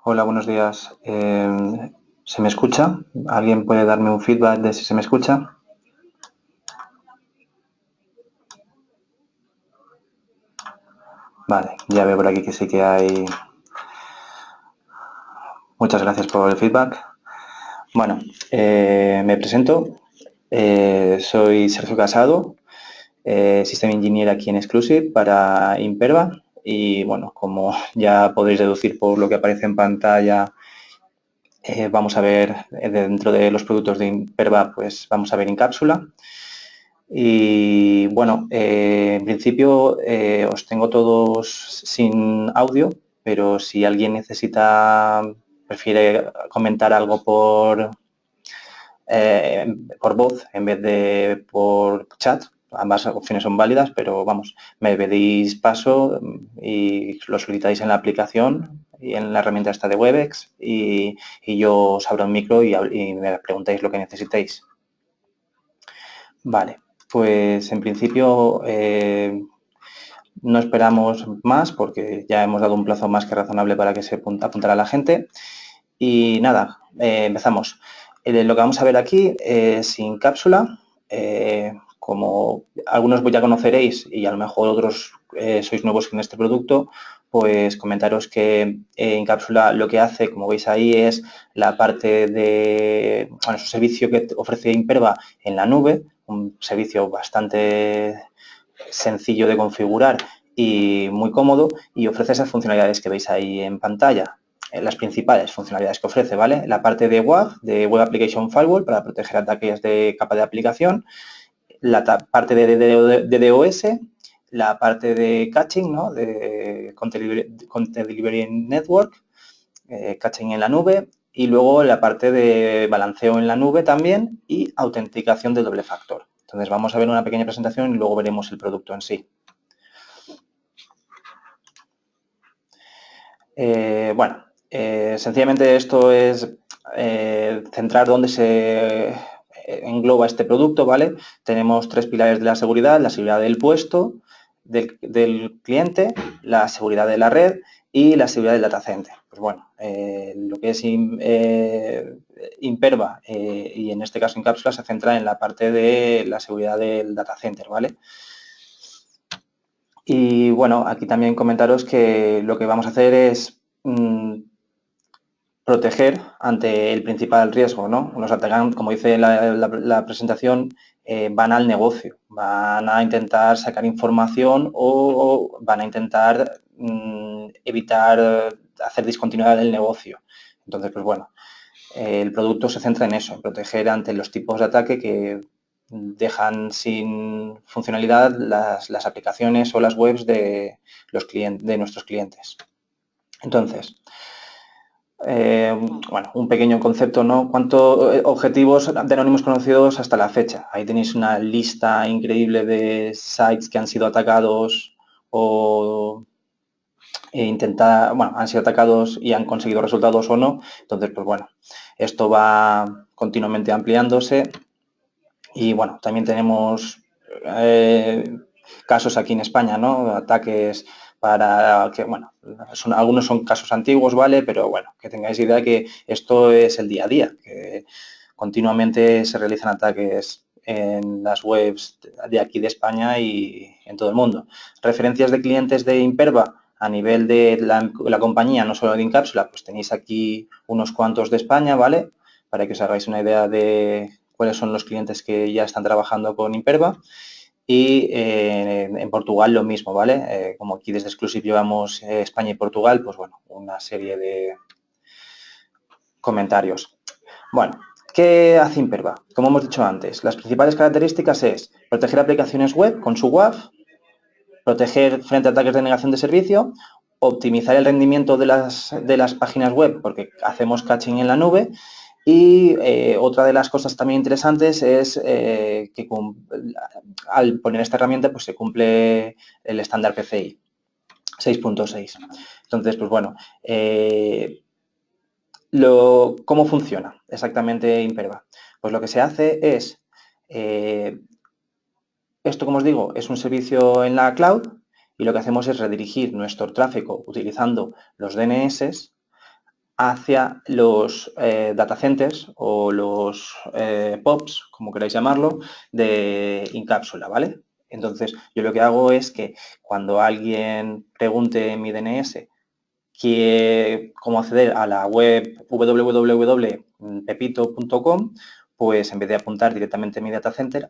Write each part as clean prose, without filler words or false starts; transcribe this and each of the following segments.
Hola, buenos días. ¿Se me escucha? ¿Alguien puede darme un feedback de si se me escucha? Vale, ya veo por aquí que sí que hay. Muchas gracias por el feedback. Bueno, me presento. Soy Sergio Casado, System Engineer aquí en Exclusive para Imperva. Y bueno, como ya podéis deducir por lo que aparece en pantalla, vamos a ver dentro de los productos de Imperva, pues vamos a ver Incapsula. Y bueno, en principio os tengo todos sin audio, pero si alguien prefiere comentar algo por voz en vez de por chat, ambas opciones son válidas, pero vamos, me pedís paso y lo solicitáis en la aplicación y en la herramienta esta de Webex y yo os abro el micro y me preguntáis lo que necesitéis. Vale, pues en principio no esperamos más porque ya hemos dado un plazo más que razonable para que se apuntara la gente. Y nada, empezamos. Lo que vamos a ver aquí es sin cápsula. Como algunos ya conoceréis y a lo mejor otros sois nuevos en este producto, pues comentaros que Incapsula lo que hace, como veis ahí, es la parte de, bueno, es un servicio que ofrece Imperva en la nube, un servicio bastante sencillo de configurar y muy cómodo y ofrece esas funcionalidades que veis ahí en pantalla. Las principales funcionalidades que ofrece, ¿vale? La parte de WAF, de Web Application Firewall, para proteger ataques de capa de aplicación, la parte de DDoS, la parte de caching, ¿no? De Content Delivery Network, caching en la nube, y luego la parte de balanceo en la nube también y autenticación de doble factor. Entonces vamos a ver una pequeña presentación y luego veremos el producto en sí. Bueno, sencillamente esto es centrar dónde se engloba este producto, ¿vale? Tenemos tres pilares de la seguridad del puesto, del cliente, la seguridad de la red y la seguridad del data center. Pues bueno, lo que es Imperva y en este caso Incapsula se centra en la parte de la seguridad del data center, ¿vale? Y bueno, aquí también comentaros que lo que vamos a hacer es proteger ante el principal riesgo, ¿no? Nos atacan, como dice la presentación, van al negocio, van a intentar sacar información o van a intentar evitar hacer discontinuidad del negocio. Entonces, pues bueno, el producto se centra en eso, en proteger ante los tipos de ataque que dejan sin funcionalidad las aplicaciones o las webs de nuestros clientes. Entonces, bueno, un pequeño concepto, ¿no? ¿Cuántos objetivos de anónimos conocidos hasta la fecha? Ahí tenéis una lista increíble de sites que han sido atacados o bueno, han sido atacados y han conseguido resultados o no. Entonces, pues bueno, esto va continuamente ampliándose y bueno, también tenemos casos aquí en España, ¿no? Ataques para que, bueno, algunos son casos antiguos, ¿vale? Pero bueno, que tengáis idea que esto es el día a día, que continuamente se realizan ataques en las webs de aquí de España y en todo el mundo. Referencias de clientes de Imperva a nivel de la compañía, no solo de Incapsula, pues tenéis aquí unos cuantos de España, ¿vale? Para que os hagáis una idea de cuáles son los clientes que ya están trabajando con Imperva. Y en Portugal lo mismo, ¿vale? Como aquí desde Exclusive llevamos España y Portugal, pues bueno, una serie de comentarios. Bueno, ¿qué hace Imperva? Como hemos dicho antes, las principales características es proteger aplicaciones web con su WAF, proteger frente a ataques de negación de servicio, optimizar el rendimiento de las páginas web porque hacemos caching en la nube y otra de las cosas también interesantes es que al poner esta herramienta pues se cumple el estándar PCI 6.6. Entonces, pues bueno, ¿cómo funciona exactamente Imperva? Pues lo que se hace es, esto como os digo, es un servicio en la cloud y lo que hacemos es redirigir nuestro tráfico utilizando los DNS hacia los data centers o los POPs, como queráis llamarlo, de Incapsula, ¿vale? Entonces, yo lo que hago es que cuando alguien pregunte en mi DNS cómo acceder a la web www.pepito.com, pues en vez de apuntar directamente a mi data center,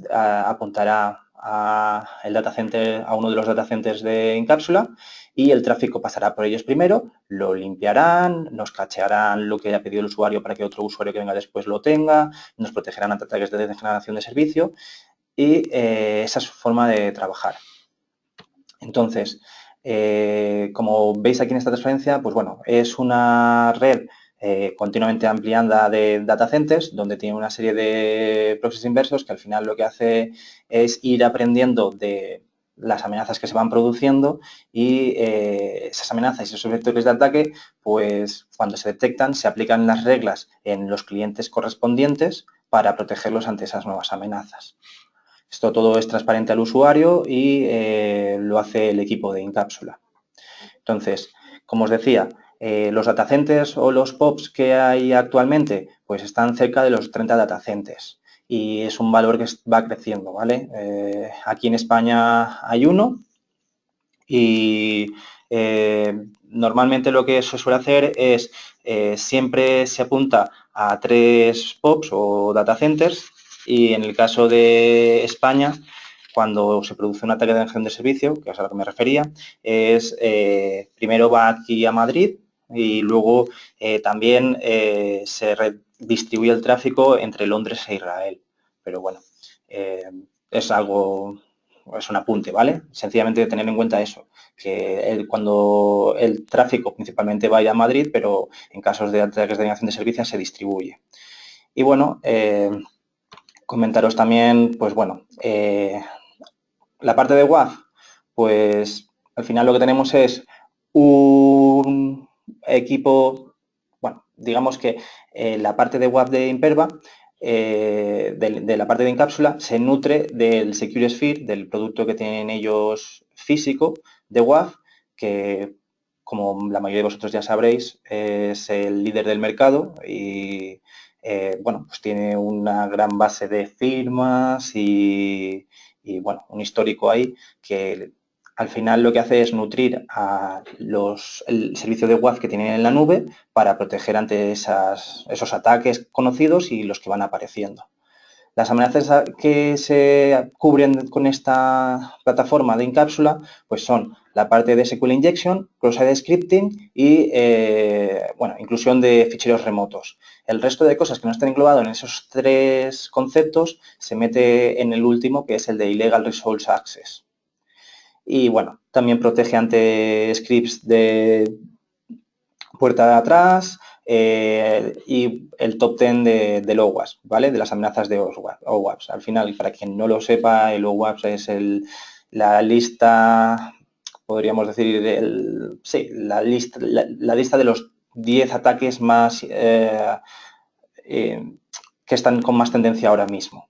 apuntará a uno de los data centers de Incapsula y el tráfico pasará por ellos primero, lo limpiarán, nos cachearán lo que haya pedido el usuario para que otro usuario que venga después lo tenga, nos protegerán ante ataques de degeneración de servicio y esa es su forma de trabajar. Entonces, como veis aquí en esta transparencia, pues bueno, es una red continuamente ampliada de data centers, donde tiene una serie de proxies inversos que al final lo que hace es ir aprendiendo de las amenazas que se van produciendo y esas amenazas y esos vectores de ataque, pues cuando se detectan, se aplican las reglas en los clientes correspondientes para protegerlos ante esas nuevas amenazas. Esto todo es transparente al usuario y lo hace el equipo de Incapsula. Entonces, como os decía, los datacenters o los POPs que hay actualmente, pues están cerca de los 30 datacenters y es un valor que va creciendo, ¿vale? Aquí en España hay uno y normalmente lo que se suele hacer es siempre se apunta a 3 POPs o datacenters y en el caso de España, cuando se produce un ataque de denegación de servicio, que es a lo que me refería, es primero va aquí a Madrid y luego también se redistribuye el tráfico entre Londres e Israel. Pero bueno, es algo, es un apunte, ¿vale? Sencillamente tener en cuenta eso, que cuando el tráfico principalmente vaya a Madrid, pero en casos de ataques de denegación de servicio se distribuye. Y bueno, comentaros también, pues bueno, la parte de WAF, pues al final lo que tenemos es un equipo, bueno, digamos que la parte de WAF de Imperva, de la parte de Incapsula, se nutre del Secure Sphere, del producto que tienen ellos físico de WAF, que como la mayoría de vosotros ya sabréis, es el líder del mercado y bueno, pues tiene una gran base de firmas y bueno, un histórico ahí que al final lo que hace es nutrir a el servicio de WAF que tienen en la nube para proteger ante esos ataques conocidos y los que van apareciendo. Las amenazas que se cubren con esta plataforma de Incapsula pues son la parte de SQL Injection, cross-site scripting y bueno, inclusión de ficheros remotos. El resto de cosas que no están englobadas en esos 3 conceptos se mete en el último, que es el de Illegal Resource Access. Y bueno, también protege ante scripts de puerta de atrás y el top 10 del OWASP, ¿vale? De las amenazas de OWASP. Al final, para quien no lo sepa, el OWASP es la lista, podríamos decir, sí, la lista de los 10 ataques más que están con más tendencia ahora mismo.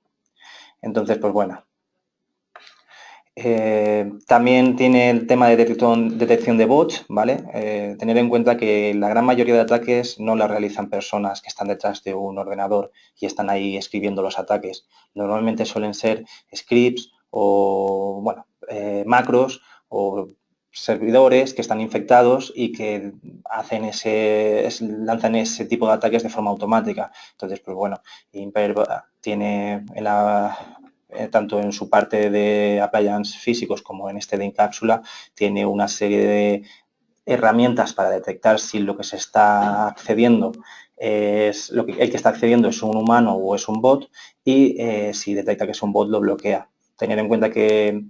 Entonces, pues bueno. También tiene el tema de detección de bots, ¿vale? Tener en cuenta que la gran mayoría de ataques no la realizan personas que están detrás de un ordenador y están ahí escribiendo los ataques. Normalmente suelen ser scripts o, bueno, macros o servidores que están infectados y que lanzan ese tipo de ataques de forma automática. Entonces, pues bueno, Imperva tiene tanto en su parte de appliance físicos como en este de Incapsula, tiene una serie de herramientas para detectar si lo que se está accediendo es el que está accediendo es un humano o es un bot y si detecta que es un bot lo bloquea. Tener en cuenta que,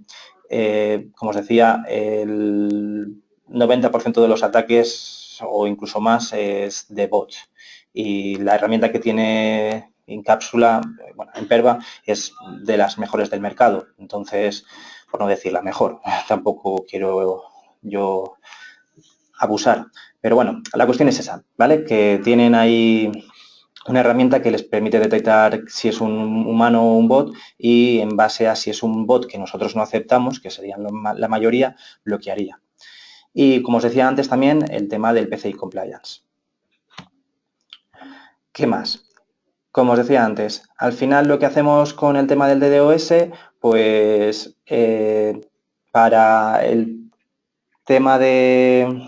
como os decía, el 90% de los ataques o incluso más es de bots y la herramienta que tiene Incapsula, bueno, Imperva, es de las mejores del mercado. Entonces, por no decir la mejor, tampoco quiero yo abusar. Pero bueno, la cuestión es esa, ¿vale? Que tienen ahí una herramienta que les permite detectar si es un humano o un bot y en base a si es un bot que nosotros no aceptamos, que serían la mayoría, bloquearía. Y como os decía antes también, el tema del PCI Compliance. ¿Qué más? Como os decía antes, al final lo que hacemos con el tema del DDoS, pues para el tema de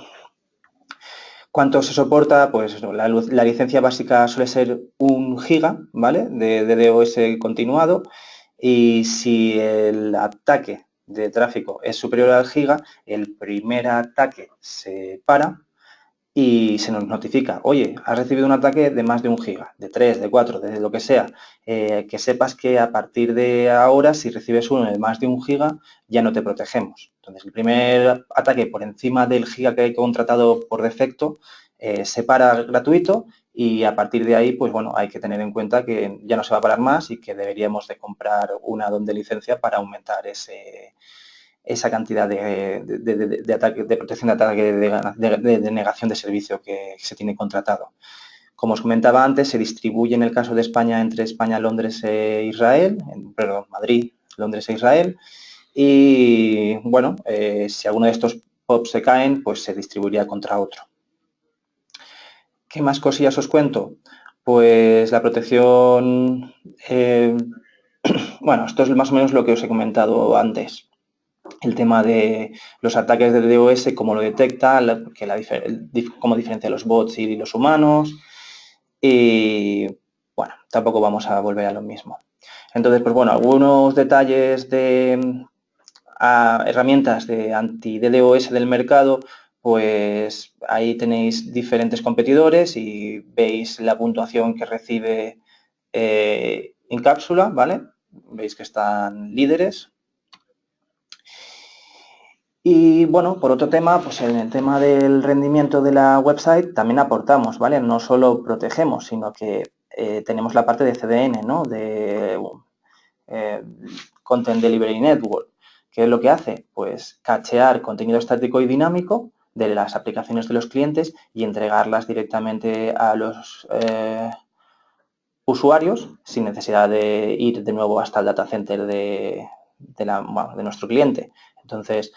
cuánto se soporta, pues eso, la licencia básica suele ser 1 giga, ¿vale? De DDoS continuado. Y si el ataque de tráfico es superior al giga, el primer ataque se para y se nos notifica, oye, has recibido un ataque de más de 1 giga, de 3, de 4, de lo que sea. Que sepas que a partir de ahora, si recibes uno de más de 1 giga, ya no te protegemos. Entonces, el primer ataque por encima del giga que hay contratado por defecto se para gratuito, y a partir de ahí, pues bueno, hay que tener en cuenta que ya no se va a parar más y que deberíamos de comprar un add-on de licencia para aumentar esa cantidad de ataque, de protección de ataque, de negación de servicio que se tiene contratado. Como os comentaba antes, se distribuye en el caso de España entre España, Londres e Israel, perdón, Madrid, Londres e Israel. Y bueno, si alguno de estos POPs se caen, pues se distribuiría contra otro. ¿Qué más cosillas os cuento? Pues la protección, bueno, esto es más o menos lo que os he comentado antes. El tema de los ataques de DDoS, cómo lo detecta, cómo diferencia los bots y los humanos. Y bueno, tampoco vamos a volver a lo mismo. Entonces, pues bueno, algunos detalles de herramientas de anti-DDoS del mercado, pues ahí tenéis diferentes competidores y veis la puntuación que recibe Incapsula, ¿vale? Veis que están líderes. Y bueno, por otro tema, pues en el tema del rendimiento de la website también aportamos, ¿vale? No solo protegemos, sino que tenemos la parte de CDN, ¿no? De eh, Content Delivery Network. ¿Qué es lo que hace? Pues cachear contenido estático y dinámico de las aplicaciones de los clientes y entregarlas directamente a los usuarios sin necesidad de ir de nuevo hasta el data center de nuestro cliente. Entonces,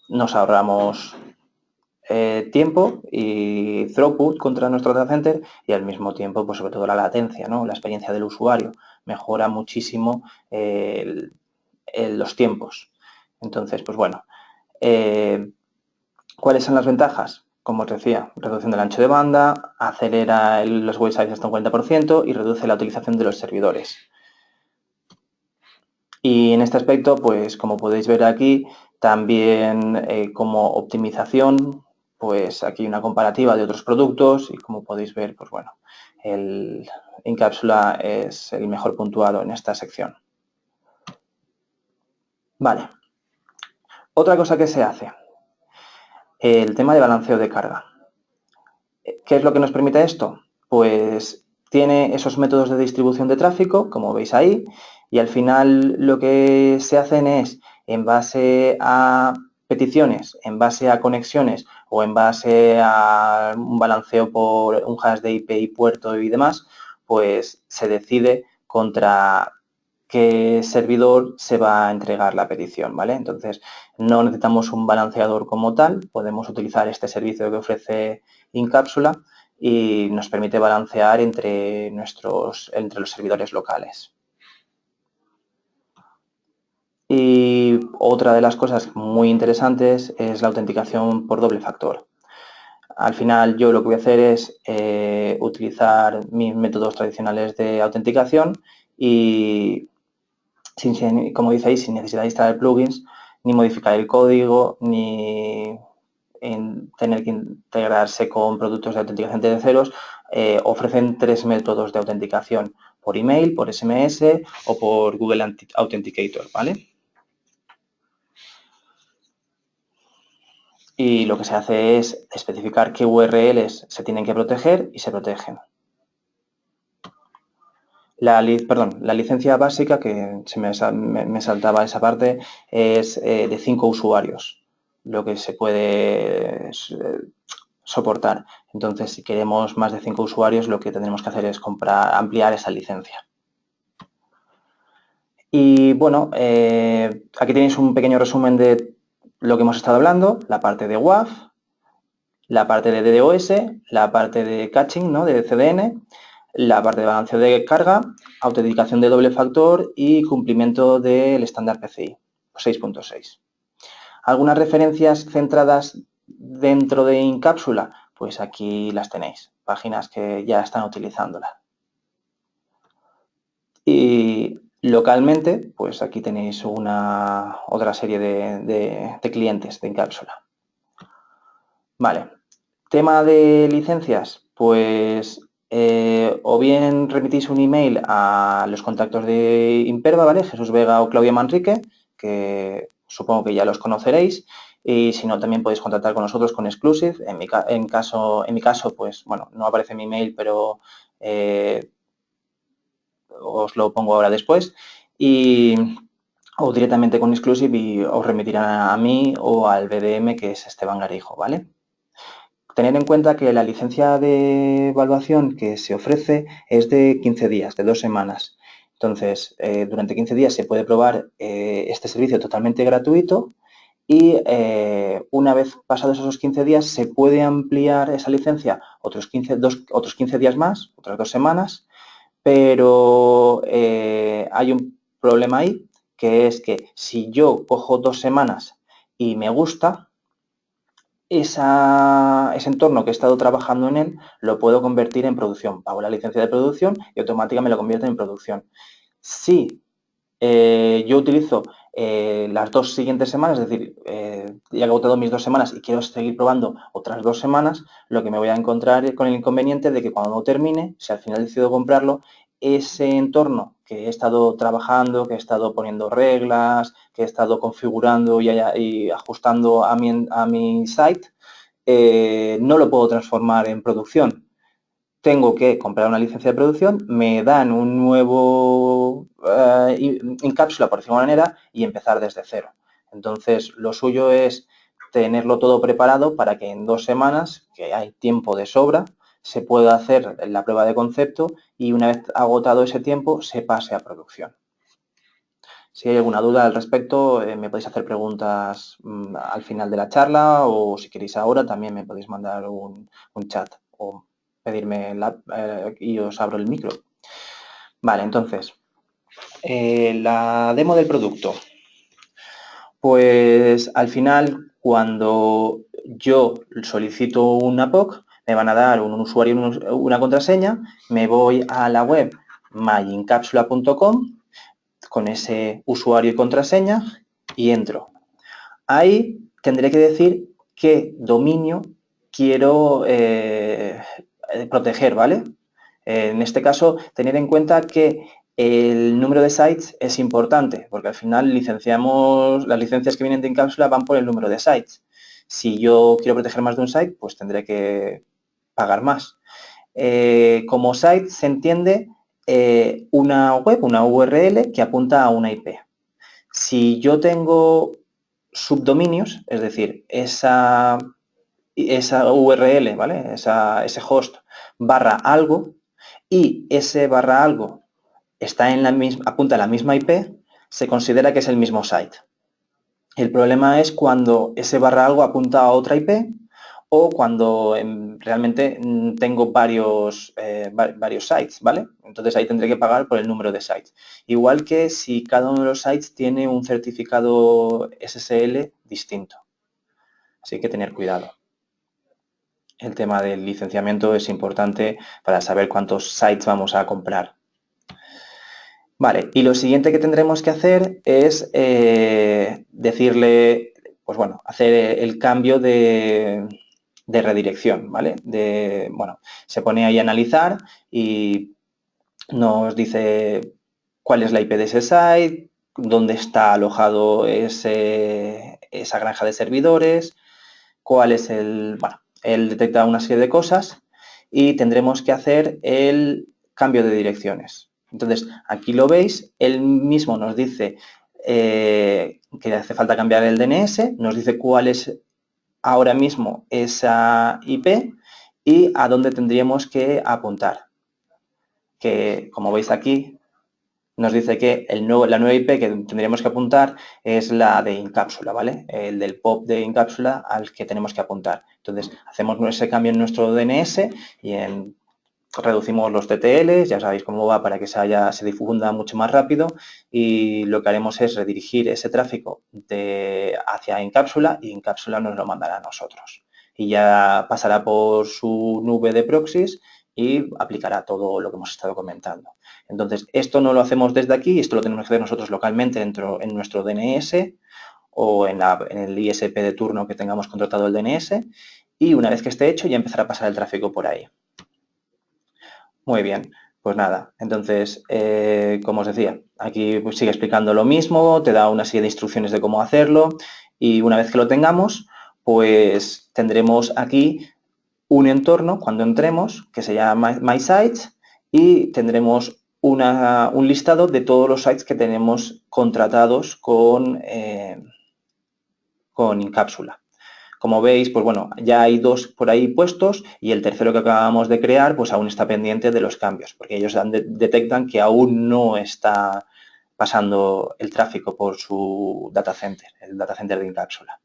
nos ahorramos tiempo y throughput contra nuestro data center, y al mismo tiempo, pues sobre todo la latencia, ¿no? La experiencia del usuario mejora muchísimo los tiempos. Entonces, pues bueno, ¿cuáles son las ventajas? Como os decía, reducción del ancho de banda, acelera los websites hasta un 40% y reduce la utilización de los servidores. Y en este aspecto, pues como podéis ver aquí, también como optimización, pues aquí una comparativa de otros productos y como podéis ver, pues bueno, el Incapsula es el mejor puntuado en esta sección. Vale. Otra cosa que se hace, el tema de balanceo de carga. ¿Qué es lo que nos permite esto? Pues tiene esos métodos de distribución de tráfico, como veis ahí, y al final lo que se hacen es, en base a peticiones, en base a conexiones o en base a un balanceo por un hash de IP y puerto y demás, pues se decide contra qué servidor se va a entregar la petición, ¿vale? Entonces, no necesitamos un balanceador como tal, podemos utilizar este servicio que ofrece Incapsula y nos permite balancear entre los servidores locales. Y otra de las cosas muy interesantes es la autenticación por doble factor. Al final, yo lo que voy a hacer es utilizar mis métodos tradicionales de autenticación y, como dice ahí, sin necesidad de instalar plugins, ni modificar el código, ni tener que integrarse con productos de autenticación de terceros. Ofrecen 3 métodos de autenticación: por email, por SMS o por Google Authenticator, ¿vale? Y lo que se hace es especificar qué URLs se tienen que proteger y se protegen. La licencia básica, que me saltaba esa parte, es de 5 usuarios, lo que se puede soportar. Entonces, si queremos más de 5 usuarios, lo que tendremos que hacer es ampliar esa licencia. Y bueno, aquí tenéis un pequeño resumen de lo que hemos estado hablando, la parte de WAF, la parte de DDoS, la parte de caching, ¿no? De CDN, la parte de balanceo de carga, autenticación de doble factor y cumplimiento del estándar PCI 6.6. ¿Algunas referencias centradas dentro de Incapsula? Pues aquí las tenéis, páginas que ya están utilizándola. Y localmente, pues aquí tenéis otra serie de clientes de Incapsula. Vale, tema de licencias, pues o bien remitís un email a los contactos de Imperva, ¿vale? Jesús Vega o Claudia Manrique, que supongo que ya los conoceréis, y si no, también podéis contactar con nosotros con Exclusive. En mi caso, pues bueno, no aparece mi email, pero os lo pongo ahora después, o directamente con Exclusive y os remitirán a mí o al BDM, que es Esteban Garijo, ¿vale? Tener en cuenta que la licencia de evaluación que se ofrece es de 15 días, de 2 semanas. Entonces, durante 15 días se puede probar este servicio totalmente gratuito y una vez pasados esos 15 días se puede ampliar esa licencia otros 15 días más, otras 2 semanas, pero hay un problema ahí, que es que si yo cojo 2 semanas y me gusta, ese entorno que he estado trabajando en él lo puedo convertir en producción. Pago la licencia de producción y automáticamente lo convierte en producción. Si yo utilizo las 2 siguientes semanas, es decir, he agotado mis 2 semanas y quiero seguir probando otras 2 semanas, lo que me voy a encontrar con el inconveniente de que cuando termine, si al final decido comprarlo, ese entorno que he estado trabajando, que he estado poniendo reglas, que he estado configurando y ajustando a mi site, no lo puedo transformar en producción. Tengo que comprar una licencia de producción, me dan un nuevo Incapsula, por decirlo de alguna manera, y empezar desde cero. Entonces, lo suyo es tenerlo todo preparado para que en 2 semanas, que hay tiempo de sobra, se pueda hacer la prueba de concepto y una vez agotado ese tiempo, se pase a producción. Si hay alguna duda al respecto, me podéis hacer preguntas al final de la charla o si queréis ahora también me podéis mandar un chat o pedirme y os abro el micro. Vale, entonces, la demo del producto. Pues al final, cuando yo solicito una POC, me van a dar un usuario y una contraseña, me voy a la web myincapsula.com con ese usuario y contraseña y entro. Ahí tendré que decir qué dominio quiero proteger, ¿vale? En este caso, tener en cuenta que el número de sites es importante, porque al final las licencias que vienen de Incapsula van por el número de sites. Si yo quiero proteger más de un site, pues tendré que pagar más. Como site se entiende una web, una URL que apunta a una IP. Si yo tengo subdominios, es decir, esa URL, ¿vale? Ese host barra algo y ese barra algo está apunta a la misma IP, se considera que es el mismo site. El problema es cuando ese barra algo apunta a otra IP o cuando realmente tengo varios sites, ¿vale? Entonces ahí tendré que pagar por el número de sites. Igual que si cada uno de los sites tiene un certificado SSL distinto. Así que hay que tener cuidado. El tema del licenciamiento es importante para saber cuántos sites vamos a comprar. Vale, y lo siguiente que tendremos que hacer es decirle, pues bueno, hacer el cambio de redirección, ¿vale? Bueno, se pone ahí a analizar y nos dice cuál es la IP de ese site, dónde está alojado esa granja de servidores, cuál es bueno, él detecta una serie de cosas y tendremos que hacer el cambio de direcciones. Entonces, aquí lo veis, él mismo nos dice que hace falta cambiar el DNS, nos dice cuál es ahora mismo esa IP y a dónde tendríamos que apuntar. Que, como veis aquí, nos dice que la nueva IP que tendríamos que apuntar es la de Incapsula, ¿vale? El del POP de Incapsula al que tenemos que apuntar. Entonces, hacemos ese cambio en nuestro DNS y reducimos los TTLs, ya sabéis cómo va para que se difunda mucho más rápido, y lo que haremos es redirigir ese tráfico hacia Incapsula y Incapsula nos lo mandará a nosotros. Y ya pasará por su nube de proxies y aplicará todo lo que hemos estado comentando. Entonces, esto no lo hacemos desde aquí, esto lo tenemos que hacer nosotros localmente en nuestro DNS o en el ISP de turno que tengamos contratado el DNS, y una vez que esté hecho ya empezará a pasar el tráfico por ahí. Muy bien, pues nada, entonces, como os decía, aquí pues sigue explicando lo mismo, te da una serie de instrucciones de cómo hacerlo, y una vez que lo tengamos, pues tendremos aquí un entorno cuando entremos que se llama My Sites, y tendremos un listado de todos los sites que tenemos contratados con Incapsula. Como veis, pues bueno, ya hay 2 por ahí puestos y el tercero que acabamos de crear pues aún está pendiente de los cambios, porque ellos detectan que aún no está pasando el tráfico por su data center, el data center de Incapsula.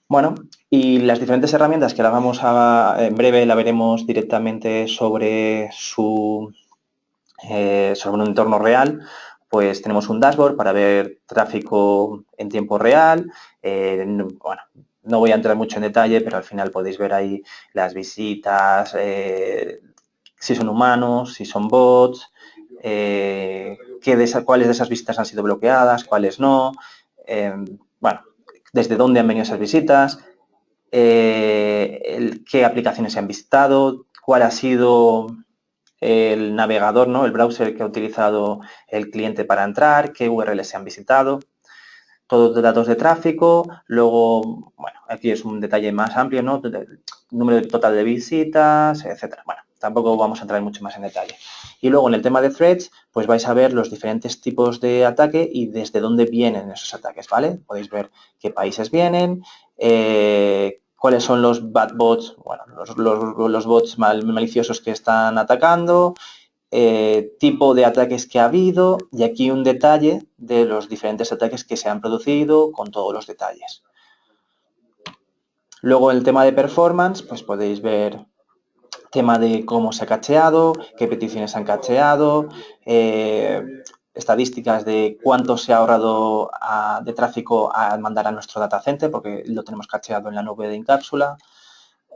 Bueno, y las diferentes herramientas que en breve la veremos directamente sobre un entorno real. Pues tenemos un dashboard para ver tráfico en tiempo real. Bueno, no voy a entrar mucho en detalle, pero al final podéis ver ahí las visitas, si son humanos, si son bots, cuáles de esas visitas han sido bloqueadas, cuáles no. Bueno, desde dónde han venido esas visitas, qué aplicaciones se han visitado, cuál ha sido el navegador, ¿no? El browser que ha utilizado el cliente para entrar, qué URLs se han visitado, todos los datos de tráfico. Luego, bueno, aquí es un detalle más amplio, ¿no? El número total de visitas, etcétera. Bueno, tampoco vamos a entrar mucho más en detalle. Y luego en el tema de threads, pues vais a ver los diferentes tipos de ataque y desde dónde vienen esos ataques, ¿vale? Podéis ver qué países vienen, cuáles son los bad bots, bueno, los bots maliciosos que están atacando, tipo de ataques que ha habido, y aquí un detalle de los diferentes ataques que se han producido con todos los detalles. Luego el tema de performance, pues podéis ver tema de cómo se ha cacheado, qué peticiones han cacheado, estadísticas de cuánto se ha ahorrado de tráfico al mandar a nuestro data center, porque lo tenemos cacheado en la nube de Incapsula.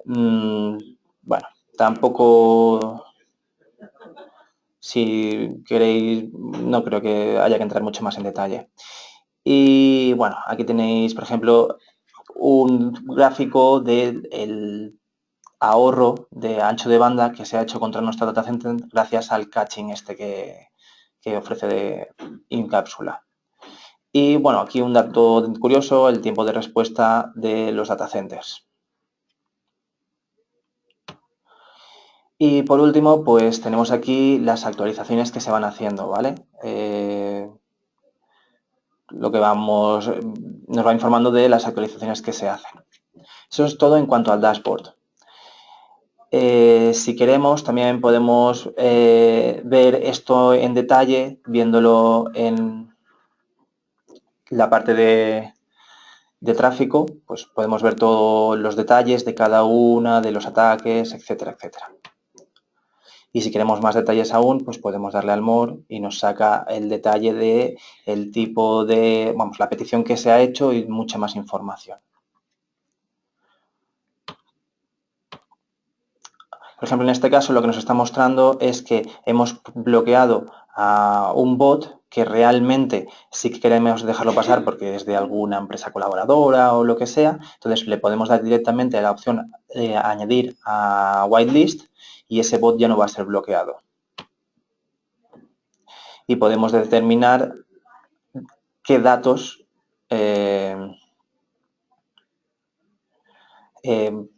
Bueno, tampoco, si queréis, no creo que haya que entrar mucho más en detalle. Y bueno, aquí tenéis, por ejemplo, un gráfico del ahorro de ancho de banda que se ha hecho contra nuestra data center gracias al caching este que ofrece de Incapsula. Y bueno, aquí un dato curioso, el tiempo de respuesta de los data centers. Y por último, pues tenemos aquí las actualizaciones que se van haciendo, ¿vale? Lo que nos va informando de las actualizaciones que se hacen. Eso es todo en cuanto al dashboard. Si queremos, también podemos ver esto en detalle, viéndolo en la parte de tráfico, pues podemos ver todos los detalles de cada una de los ataques, etcétera, etcétera. Y si queremos más detalles aún, pues podemos darle al more y nos saca el detalle de el tipo de, vamos, la petición que se ha hecho y mucha más información. Por ejemplo, en este caso lo que nos está mostrando es que hemos bloqueado a un bot que realmente sí que queremos dejarlo pasar porque es de alguna empresa colaboradora o lo que sea. Entonces le podemos dar directamente la opción de añadir a whitelist y ese bot ya no va a ser bloqueado. Y podemos determinar qué datos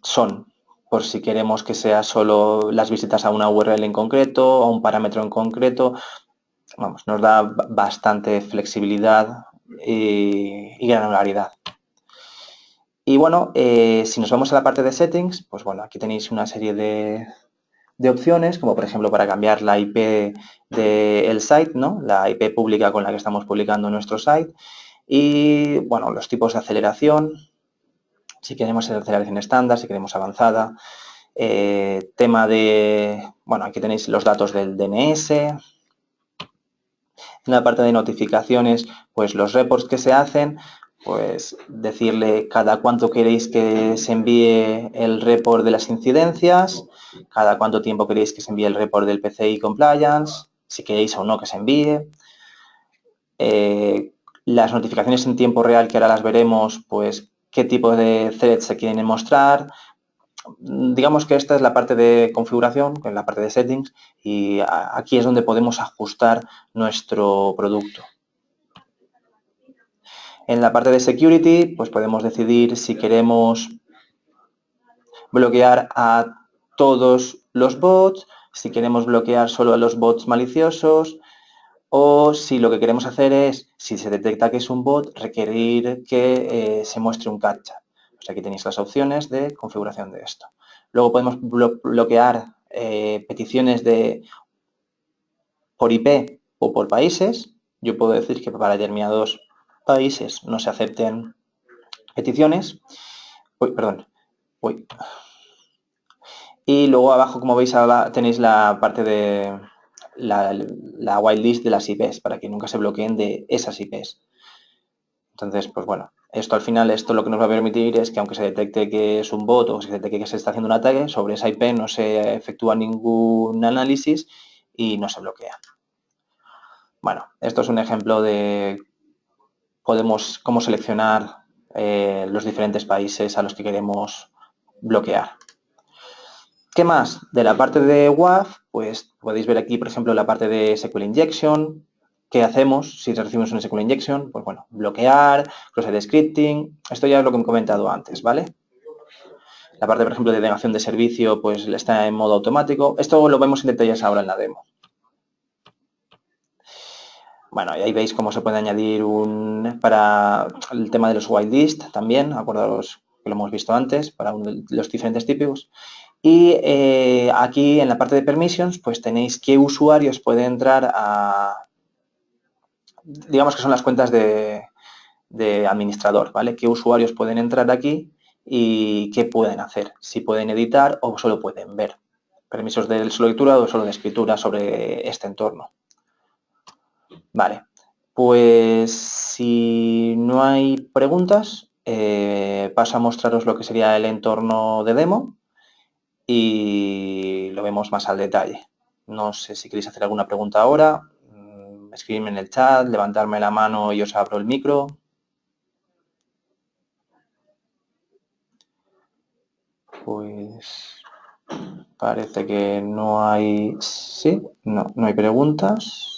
son, por si queremos que sea solo las visitas a una URL en concreto, a un parámetro en concreto. Vamos, nos da bastante flexibilidad y granularidad. Y bueno, si nos vamos a la parte de settings, pues bueno, aquí tenéis una serie de de opciones, como por ejemplo para cambiar la IP del site, ¿no? La IP pública con la que estamos publicando nuestro site. Y, bueno, los tipos de aceleración, si queremos aceleración estándar, si queremos avanzada. Tema de, bueno, aquí tenéis los datos del DNS. En la parte de notificaciones, pues los reports que se hacen, pues decirle cada cuánto queréis que se envíe el report de las incidencias, cada cuánto tiempo queréis que se envíe el report del PCI Compliance, si queréis o no que se envíe. Las notificaciones en tiempo real, que ahora las veremos, pues qué tipo de threads se quieren mostrar. Digamos que esta es la parte de configuración, la parte de settings, y aquí es donde podemos ajustar nuestro producto. En la parte de security, pues podemos decidir si queremos bloquear a todos los bots, si queremos bloquear solo a los bots maliciosos, o si lo que queremos hacer es, si se detecta que es un bot, requerir que se muestre un captcha. Pues aquí tenéis las opciones de configuración de esto. Luego podemos bloquear peticiones por IP o por países. Yo puedo decir que para determinados países no se acepten peticiones. Uy, perdón. Uy. Y luego abajo, como veis, tenéis la parte de la whitelist de las IPs, para que nunca se bloqueen de esas IPs. Entonces, pues bueno, esto al final, esto lo que nos va a permitir es que aunque se detecte que es un bot o se detecte que se está haciendo un ataque, sobre esa IP no se efectúa ningún análisis y no se bloquea. Bueno, esto es un ejemplo de cómo seleccionar los diferentes países a los que queremos bloquear. ¿Qué más? De la parte de WAF, pues podéis ver aquí, por ejemplo, la parte de SQL Injection. ¿Qué hacemos si recibimos una SQL Injection? Pues bueno, bloquear, cross-site scripting. Esto ya es lo que he comentado antes, ¿vale? La parte, por ejemplo, de denegación de servicio, pues está en modo automático. Esto lo vemos en detalles ahora en la demo. Bueno, y ahí veis cómo se puede añadir para el tema de los whitelist también, acordaros que lo hemos visto antes, para los diferentes tipos. Y aquí en la parte de permissions, pues tenéis qué usuarios pueden entrar a, digamos que son las cuentas de administrador, ¿vale? ¿Qué usuarios pueden entrar aquí y qué pueden hacer? Si pueden editar o solo pueden ver. Permisos de solo lectura o solo de escritura sobre este entorno. Vale, pues si no hay preguntas, paso a mostraros lo que sería el entorno de demo y lo vemos más al detalle. No sé si queréis hacer alguna pregunta ahora, escribirme en el chat, levantarme la mano y os abro el micro. Pues parece que no hay... Sí, no hay preguntas.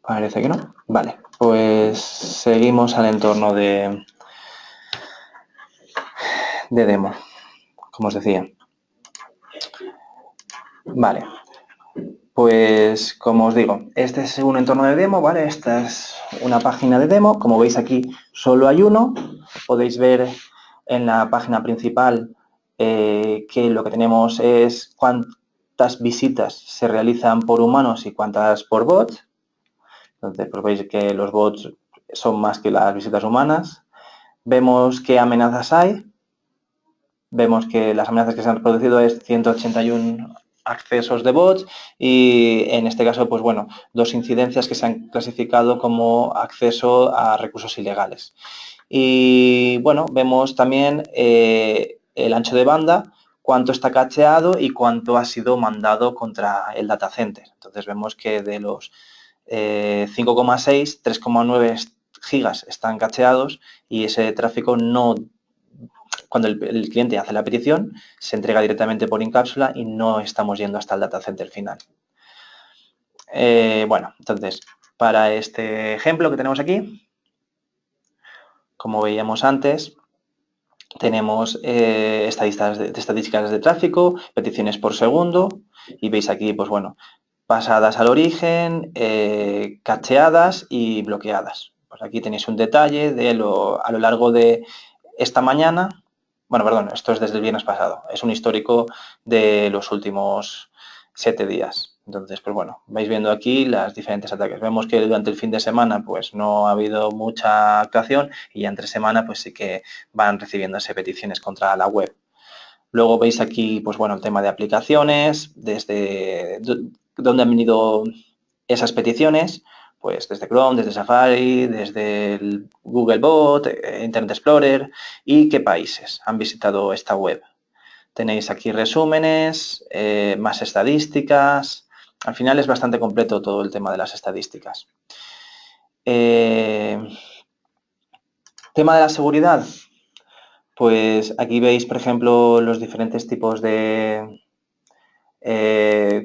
Parece que no. Vale, pues seguimos al entorno de demo, como os decía. Vale, pues como os digo, este es un entorno de demo, ¿vale? Esta es una página de demo. Como veis aquí solo hay uno. Podéis ver en la página principal que lo que tenemos es cuántas visitas se realizan por humanos y cuántas por bots. Entonces, pues veis que los bots son más que las visitas humanas. Vemos qué amenazas hay. Vemos que las amenazas que se han producido es 181 accesos de bots y en este caso, pues bueno, 2 incidencias que se han clasificado como acceso a recursos ilegales. Y bueno, vemos también el ancho de banda, cuánto está cacheado y cuánto ha sido mandado contra el data center. Entonces vemos que de los 5,6, 3,9 gigas están cacheados y ese tráfico no, cuando el cliente hace la petición, se entrega directamente por incápsula y no estamos yendo hasta el data center final. Bueno, entonces, para este ejemplo que tenemos aquí, como veíamos antes, tenemos estadísticas de tráfico, peticiones por segundo, y veis aquí, pues bueno, pasadas al origen, cacheadas y bloqueadas. Pues aquí tenéis un detalle de a lo largo de esta mañana. Bueno, perdón, esto es desde el viernes pasado. Es un histórico de los últimos 7 días. Entonces, pues bueno, vais viendo aquí las diferentes ataques. Vemos que durante el fin de semana pues no ha habido mucha actuación y ya entre semana pues sí que van recibiéndose peticiones contra la web. Luego veis aquí, pues bueno, el tema de aplicaciones, desde dónde han venido esas peticiones, pues desde Chrome, desde Safari, desde el Googlebot, Internet Explorer y qué países han visitado esta web. Tenéis aquí resúmenes, más estadísticas. Al final es bastante completo todo el tema de las estadísticas. Tema de la seguridad. Pues aquí veis, por ejemplo, los diferentes tipos de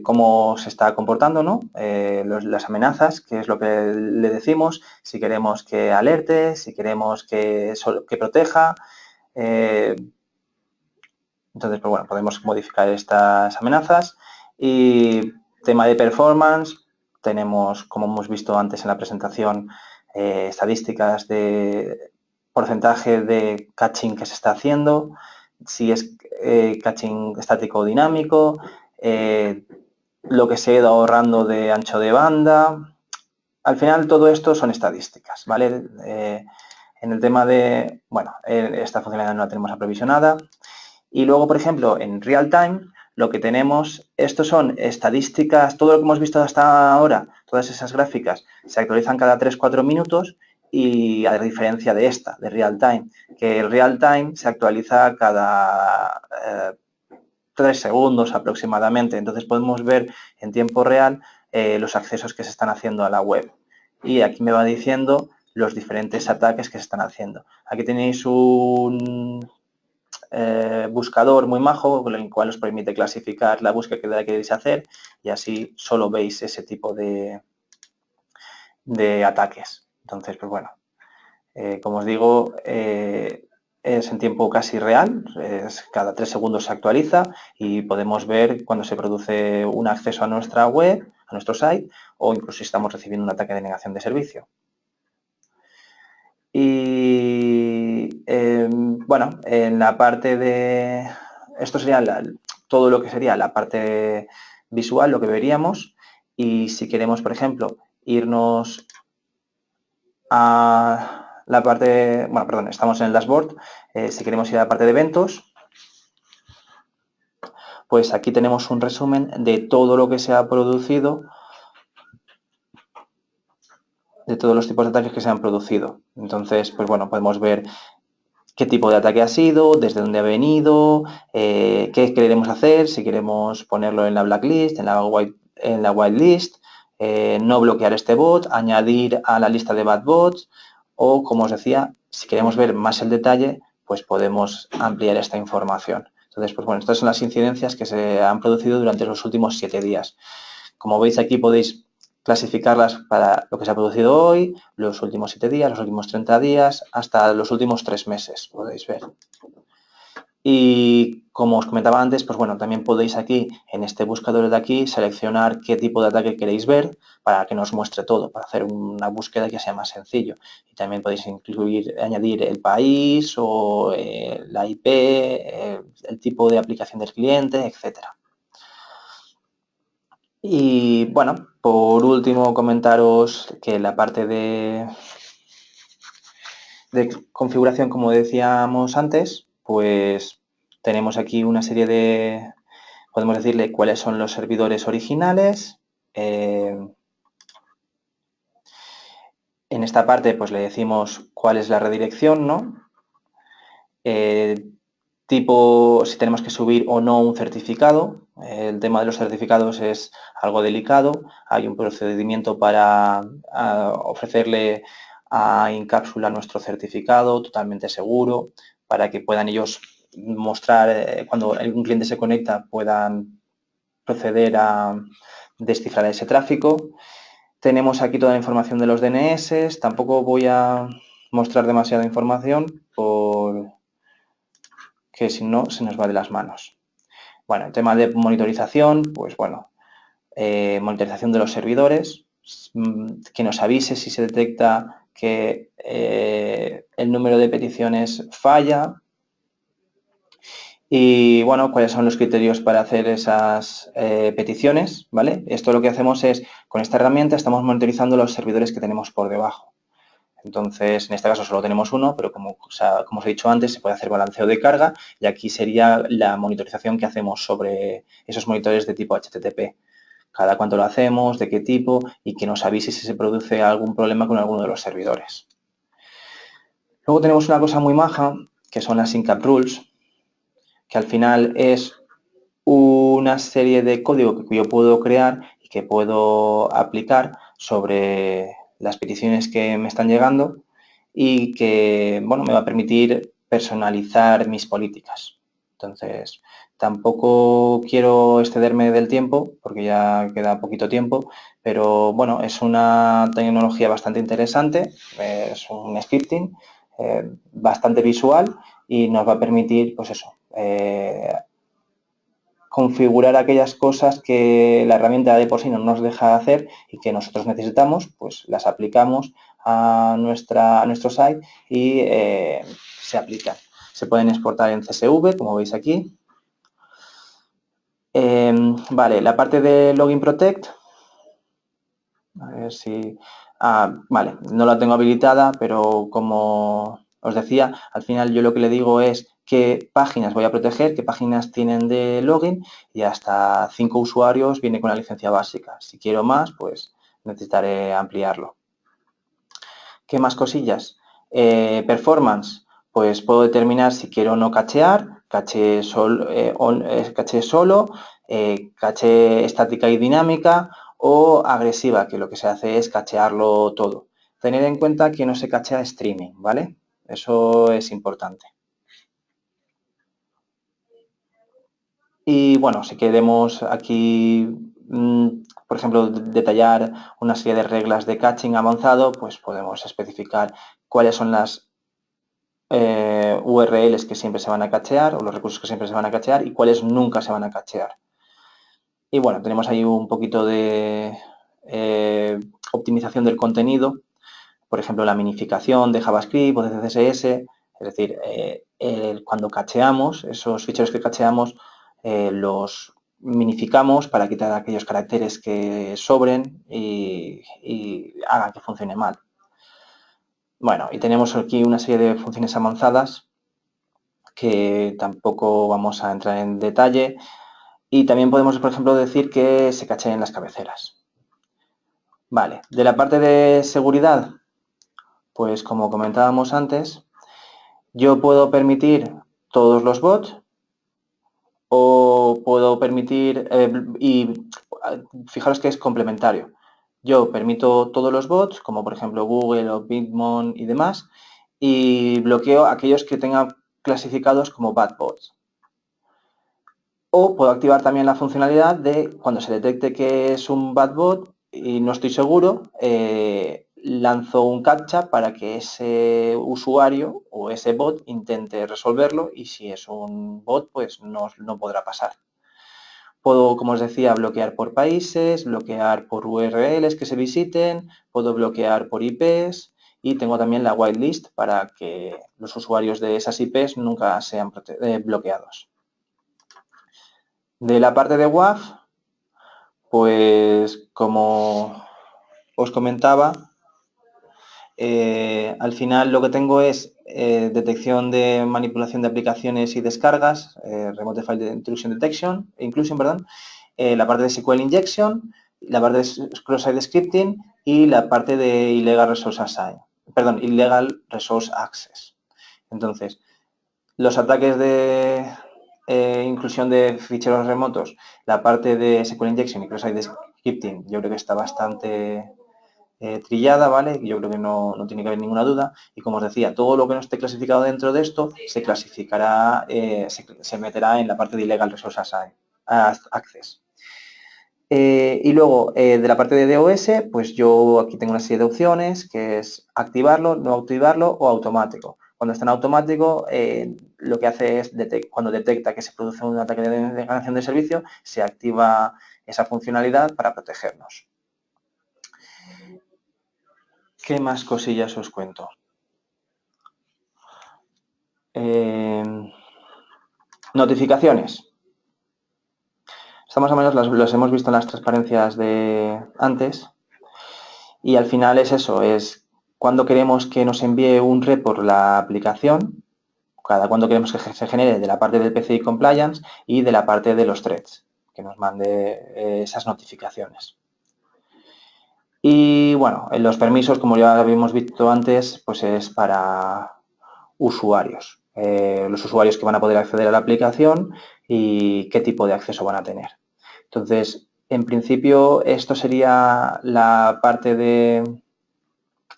cómo se está comportando, ¿no? Las amenazas, que es lo que le decimos, si queremos que alerte, si queremos que proteja. Entonces, pues bueno, podemos modificar estas amenazas. Y tema de performance, tenemos, como hemos visto antes en la presentación, estadísticas de porcentaje de caching que se está haciendo, si es caching estático o dinámico, lo que se ha ido ahorrando de ancho de banda. Al final todo esto son estadísticas, ¿vale? En el tema de, bueno, esta funcionalidad no la tenemos aprovisionada. Y luego, por ejemplo, en real time, lo que tenemos, estos son estadísticas, todo lo que hemos visto hasta ahora, todas esas gráficas, se actualizan cada 3-4 minutos y a diferencia de esta, de real time, que el real time se actualiza cada 3 segundos aproximadamente. Entonces podemos ver en tiempo real los accesos que se están haciendo a la web. Y aquí me va diciendo los diferentes ataques que se están haciendo. Aquí tenéis un buscador muy majo con el cual os permite clasificar la búsqueda que queréis hacer y así solo veis ese tipo de ataques. Entonces, pues bueno, como os digo, es en tiempo casi real, cada 3 segundos se actualiza y podemos ver cuando se produce un acceso a nuestra web, a nuestro site, o incluso si estamos recibiendo un ataque de negación de servicio. Y bueno, en la parte de... Esto sería todo lo que sería la parte visual, lo que veríamos. Y si queremos, por ejemplo, irnos a la parte... Bueno, perdón, estamos en el dashboard. Si queremos ir a la parte de eventos, pues aquí tenemos un resumen de todo lo que se ha producido, de todos los tipos de ataques que se han producido. Entonces, pues bueno, podemos ver qué tipo de ataque ha sido, desde dónde ha venido, qué queremos hacer, si queremos ponerlo en la blacklist, en la whitelist, no bloquear este bot, añadir a la lista de bad bots o, como os decía, si queremos ver más el detalle, pues podemos ampliar esta información. Entonces, pues bueno, estas son las incidencias que se han producido durante los últimos 7 días. Como veis aquí podéis clasificarlas para lo que se ha producido hoy, los últimos 7 días, los últimos 30 días, hasta los últimos 3 meses, podéis ver. Y como os comentaba antes, pues bueno, también podéis aquí, en este buscador de aquí, seleccionar qué tipo de ataque queréis ver para que nos muestre todo, para hacer una búsqueda que sea más sencillo. Y también podéis añadir el país o la IP, el tipo de aplicación del cliente, etcétera. Y bueno, por último comentaros que la parte de configuración, como decíamos antes, pues tenemos aquí una serie de, podemos decirle cuáles son los servidores originales. En esta parte pues le decimos cuál es la redirección, ¿no? Tipo, si tenemos que subir o no un certificado. El tema de los certificados es algo delicado. Hay un procedimiento para ofrecerle a Incapsula nuestro certificado totalmente seguro para que puedan ellos mostrar, cuando un cliente se conecta, puedan proceder a descifrar ese tráfico. Tenemos aquí toda la información de los DNS. Tampoco voy a mostrar demasiada información que si no se nos va de las manos. Bueno, el tema de monitorización, pues bueno, monitorización de los servidores, que nos avise si se detecta que el número de peticiones falla. Y bueno, cuáles son los criterios para hacer esas peticiones, ¿vale? Esto lo que hacemos es, con esta herramienta estamos monitorizando los servidores que tenemos por debajo. Entonces, en este caso solo tenemos uno, pero como os he dicho antes, se puede hacer balanceo de carga y aquí sería la monitorización que hacemos sobre esos monitores de tipo HTTP. Cada cuánto lo hacemos, de qué tipo y que nos avise si se produce algún problema con alguno de los servidores. Luego tenemos una cosa muy maja, que son las Sync-up Rules, que al final es una serie de código que yo puedo crear y que puedo aplicar sobre las peticiones que me están llegando y que, bueno, me va a permitir personalizar mis políticas. Entonces, tampoco quiero excederme del tiempo porque ya queda poquito tiempo, pero bueno, es una tecnología bastante interesante, es un scripting bastante visual y nos va a permitir, pues eso, configurar aquellas cosas que la herramienta de por sí no nos deja hacer y que nosotros necesitamos, pues las aplicamos a nuestro site y se aplican. Se pueden exportar en CSV, como veis aquí. Vale, la parte de Login Protect, a ver si... vale, no la tengo habilitada, pero como os decía, al final yo lo que le digo es qué páginas voy a proteger, qué páginas tienen de login y hasta 5 usuarios viene con la licencia básica. Si quiero más, pues necesitaré ampliarlo. ¿Qué más cosillas? Performance, pues puedo determinar si quiero no cachear, caché solo, caché estática y dinámica o agresiva, que lo que se hace es cachearlo todo. Tener en cuenta que no se cachea streaming, ¿vale? Eso es importante. Y bueno, si queremos aquí, por ejemplo, detallar una serie de reglas de caching avanzado, pues podemos especificar cuáles son las URLs que siempre se van a cachear o los recursos que siempre se van a cachear y cuáles nunca se van a cachear. Y bueno, tenemos ahí un poquito de optimización del contenido, por ejemplo, la minificación de JavaScript o de CSS, es decir, cuando cacheamos, esos ficheros que cacheamos, los minificamos para quitar aquellos caracteres que sobren y hagan que funcione mal. Bueno, y tenemos aquí una serie de funciones avanzadas que tampoco vamos a entrar en detalle. Y también podemos, por ejemplo, decir que se cacheen las cabeceras. Vale, de la parte de seguridad, pues como comentábamos antes, yo puedo permitir todos los bots o puedo permitir, y fijaros que es complementario. Yo permito todos los bots, como por ejemplo Google o Bitmon y demás, y bloqueo aquellos que tengan clasificados como bad bots. O puedo activar también la funcionalidad de cuando se detecte que es un bad bot y no estoy seguro, lanzo un captcha para que ese usuario o ese bot intente resolverlo y si es un bot, pues no podrá pasar. Puedo, como os decía, bloquear por países, bloquear por URLs que se visiten, puedo bloquear por IPs y tengo también la whitelist para que los usuarios de esas IPs nunca sean bloqueados. De la parte de WAF, pues como os comentaba, al final lo que tengo es detección de manipulación de aplicaciones y descargas, Remote File Intrusion Detection, Inclusion, perdón, la parte de SQL Injection, la parte de Cross-Site Scripting y la parte de Illegal Resource Illegal Resource Access. Entonces, los ataques de inclusión de ficheros remotos, la parte de SQL Injection y Cross-Site Scripting, yo creo que está bastante trillada, ¿vale? Yo creo que no tiene que haber ninguna duda. Y como os decía, todo lo que no esté clasificado dentro de esto se clasificará, se meterá en la parte de Illegal Resource Access. Y luego, de la parte de DOS, pues yo aquí tengo una serie de opciones, que es activarlo, no activarlo o automático. Cuando está en automático, lo que hace es, cuando detecta que se produce un ataque de denegación de servicio, se activa esa funcionalidad para protegernos. ¿Qué más cosillas os cuento? Notificaciones. Esto más o menos los hemos visto en las transparencias de antes y al final es eso, es cuando queremos que nos envíe un report la aplicación, cada cuando queremos que se genere de la parte del PCI Compliance y de la parte de los threads, que nos mande esas notificaciones. Y bueno, en los permisos, como ya habíamos visto antes, pues es para usuarios. Los usuarios que van a poder acceder a la aplicación y qué tipo de acceso van a tener. Entonces, en principio, esto sería la parte de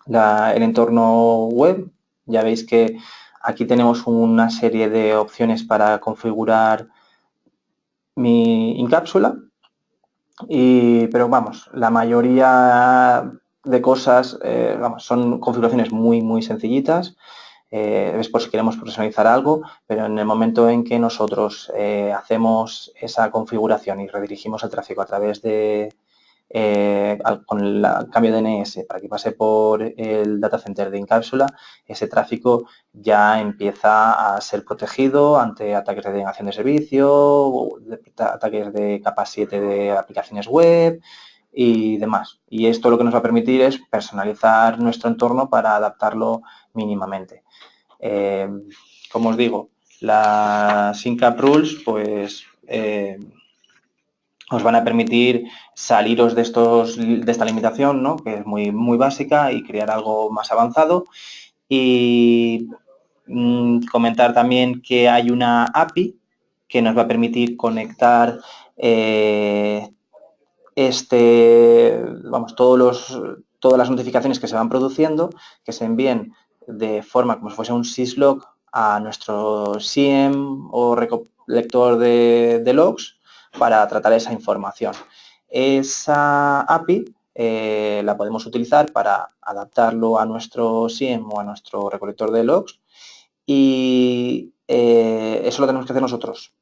el entorno web. Ya veis que aquí tenemos una serie de opciones para configurar mi incápsula. Pero vamos, la mayoría de cosas son configuraciones muy sencillitas. Es por si queremos personalizar algo, pero en el momento en que nosotros hacemos esa configuración y redirigimos el tráfico a través de con el cambio de DNS para que pase por el data center de Incapsula, ese tráfico ya empieza a ser protegido ante ataques de denegación de servicio, ataques de capa 7 de aplicaciones web y demás. Y esto lo que nos va a permitir es personalizar nuestro entorno para adaptarlo mínimamente. Como os digo, las Incap Rules, pues os van a permitir saliros de esta limitación, ¿no? Que es muy básica, y crear algo más avanzado. Y comentar también que hay una API que nos va a permitir conectar todas las notificaciones que se van produciendo, que se envíen de forma como si fuese un syslog a nuestro SIEM o recolector de logs para tratar esa información. Esa API la podemos utilizar para adaptarlo a nuestro SIEM o a nuestro recolector de logs, y eso lo tenemos que hacer nosotros.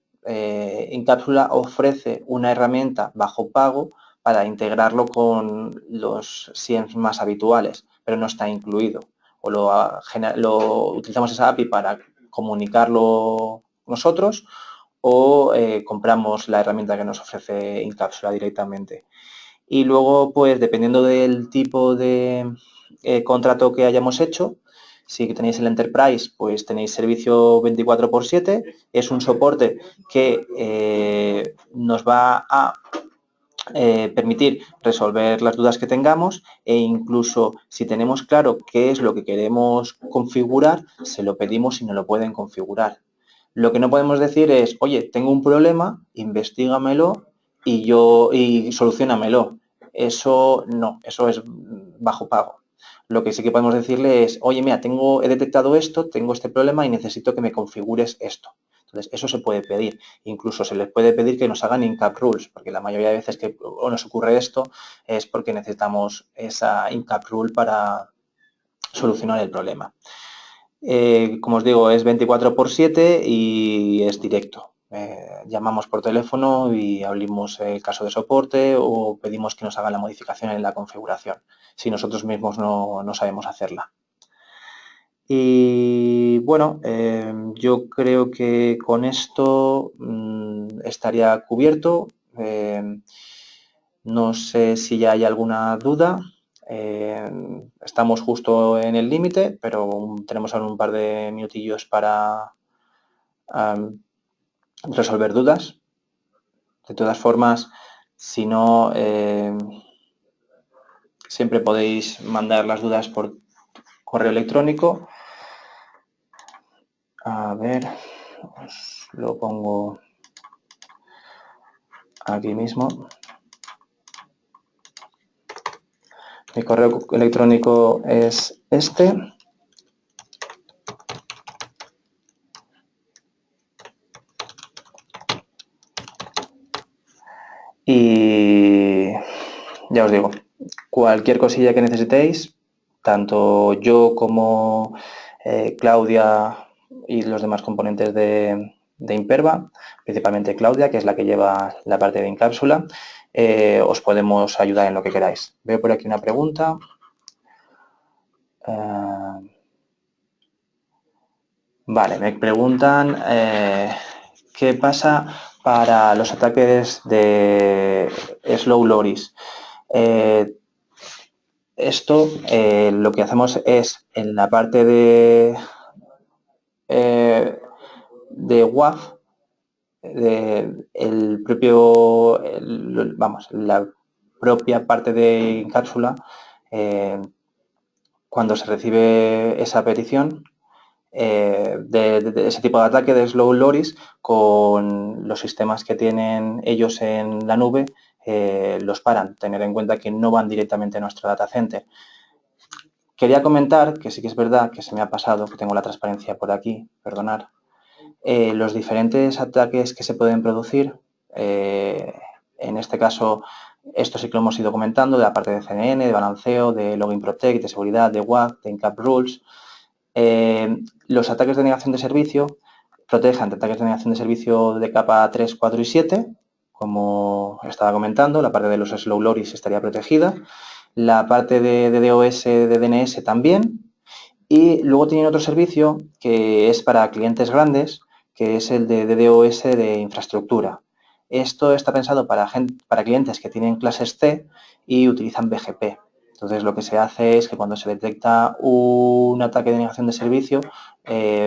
Incapsula ofrece una herramienta bajo pago para integrarlo con los SIEMs más habituales, pero no está incluido. O lo utilizamos esa API para comunicarlo nosotros, o compramos la herramienta que nos ofrece Incapsula directamente. Y luego, pues dependiendo del tipo de contrato que hayamos hecho, si tenéis el Enterprise, pues tenéis servicio 24/7. Es un soporte que nos va a permitir resolver las dudas que tengamos, e incluso si tenemos claro qué es lo que queremos configurar, se lo pedimos y nos lo pueden configurar. Lo que no podemos decir es, oye, tengo un problema, investígamelo y solucionamelo. Eso no, eso es bajo pago. Lo que sí que podemos decirle es, oye, mira, he detectado esto, tengo este problema y necesito que me configures esto. Entonces, eso se puede pedir. Incluso se les puede pedir que nos hagan incap rules, porque la mayoría de veces que nos ocurre esto es porque necesitamos esa incap rule para solucionar el problema. Como os digo, es 24/7 y es directo. Llamamos por teléfono y abrimos el caso de soporte o pedimos que nos hagan la modificación en la configuración, si nosotros mismos no sabemos hacerla. Y bueno, yo creo que con esto estaría cubierto. No sé si ya hay alguna duda. Estamos justo en el límite, pero tenemos aún un par de minutillos para resolver dudas. De todas formas, si no, siempre podéis mandar las dudas por correo electrónico. A ver, os lo pongo aquí mismo. Mi correo electrónico es este. Y ya os digo, cualquier cosilla que necesitéis, tanto yo como Claudia y los demás componentes de Imperva, principalmente Claudia, que es la que lleva la parte de Incapsula, os podemos ayudar en lo que queráis. Veo por aquí una pregunta. Vale, me preguntan qué pasa para los ataques de Slow Loris. Esto lo que hacemos es en la parte de WAF, la propia parte de cápsula, cuando se recibe esa petición, de ese tipo de ataque de Slow Loris, con los sistemas que tienen ellos en la nube, los paran. Tener en cuenta que no van directamente a nuestro data center. Quería comentar que sí que es verdad que se me ha pasado, que tengo la transparencia por aquí, perdonad, los diferentes ataques que se pueden producir. En este caso, esto sí que lo hemos ido comentando, de la parte de CNN, de balanceo, de Login Protect, de seguridad, de WAF, de Encap Rules. Los ataques de negación de servicio protegen ante ataques de negación de servicio de capa 3, 4 y 7, como estaba comentando, la parte de los Slow Loris estaría protegida, la parte de DDoS, de DNS también, y luego tienen otro servicio que es para clientes grandes, que es el de DDoS de infraestructura. Esto está pensado para clientes que tienen clases C y utilizan BGP. Entonces, lo que se hace es que cuando se detecta un ataque de negación de servicio,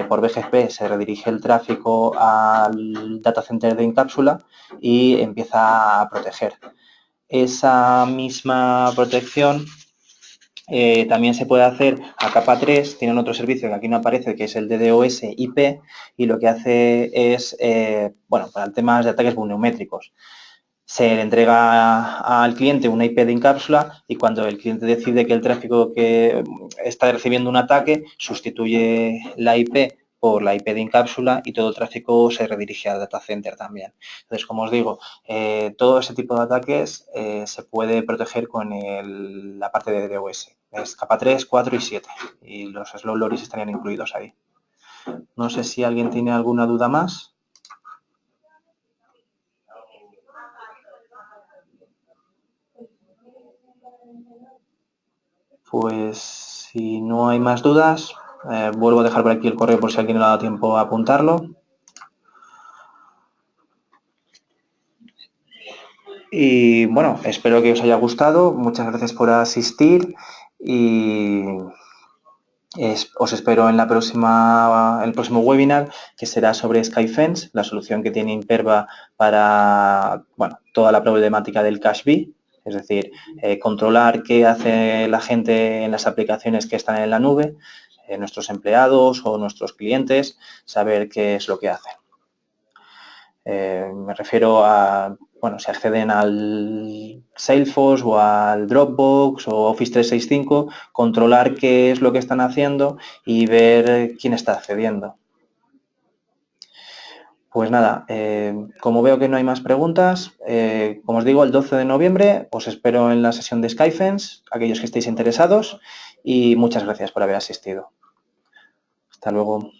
por BGP se redirige el tráfico al data center de Incapsula y empieza a proteger. Esa misma protección también se puede hacer a capa 3, tienen otro servicio que aquí no aparece, que es el DDoS IP, y lo que hace es, para temas de ataques volumétricos, se le entrega al cliente una IP de Incapsula y cuando el cliente decide que el tráfico que está recibiendo un ataque sustituye la IP por la IP de Incapsula y todo el tráfico se redirige al data center también. Entonces, como os digo, todo ese tipo de ataques se puede proteger con la parte de DDoS. Es capa 3, 4 y 7 y los Slow Loris estarían incluidos ahí. No sé si alguien tiene alguna duda más. Pues si no hay más dudas, vuelvo a dejar por aquí el correo por si alguien no le ha dado tiempo a apuntarlo. Y bueno, espero que os haya gustado. Muchas gracias por asistir y os espero en el próximo webinar, que será sobre Skyfence, la solución que tiene Imperva para toda la problemática del cache-B, es decir, controlar qué hace la gente en las aplicaciones que están en la nube, nuestros empleados o nuestros clientes, saber qué es lo que hacen. Me refiero a, si acceden al Salesforce o al Dropbox o Office 365, controlar qué es lo que están haciendo y ver quién está accediendo. Pues nada, como veo que no hay más preguntas, como os digo, el 12 de noviembre os espero en la sesión de Skyfence, aquellos que estéis interesados, y muchas gracias por haber asistido. Hasta luego.